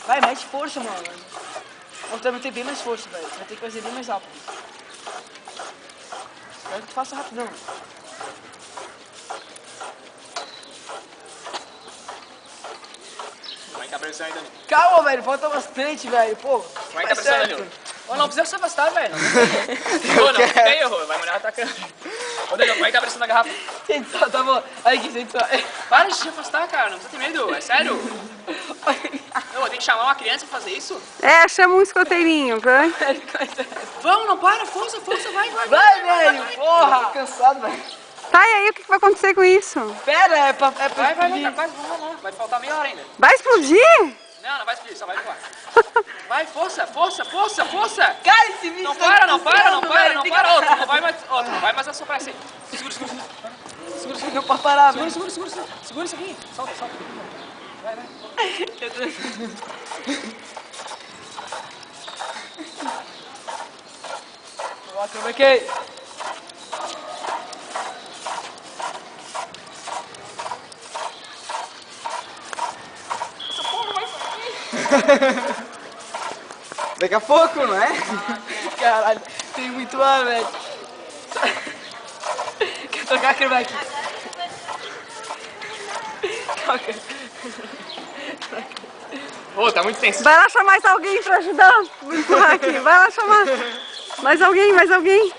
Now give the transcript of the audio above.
Vai, mete força, mano. Vou também ter bem mais força, velho. Vai ter que fazer bem mais rápido. Espero que tu faça rapidão. Como é que tá a pressão aí, Danilo? Calma, velho. Falta bastante, velho. Pô, Como é que tá a pressão, Danilo? Ô, não precisa se afastar, velho. Ô, não, feio, vai molhar atacando. Ô, Danilo, como é que tá a pressão da garrafa? sente só, tá bom. Aí aqui, sente só. Para de se afastar, cara, não precisa ter medo, é sério. Eu vou ter que chamar uma criança pra fazer isso? É, chama um escoteirinho, vai. Vamos, não para, força, força, vai, vai. Vai, velho. Porra. Tô cansado, velho. Tá, e aí o que vai acontecer com isso? Pera, é pra Vai, vai, explodir. vai, quase, vamos lá. Vai faltar meia hora ainda. Vai explodir? Não, não vai explodir, só vai voar. Vai, força, força, força, força. Cara, esse vídeo Não tá para, não para, não desesperando, para, velho. não Tem para. que- Outro, não vai mais assoprar esse aí. Segura, segura, segura. Segura, segura. Não pode parar, velho. Segura, segura, segura. Segura isso aqui. Solta, solta. Vai, vai. Ó, como é que é? Daqui a pouco, não é? Caralho, tem muito ar, velho. Quer tocar, Krebeck? Toca. Ô, tá muito tenso. Vai lá chamar mais alguém pra ajudar. Vou empurrar aqui. Vai lá chamar. Mais alguém, mais alguém.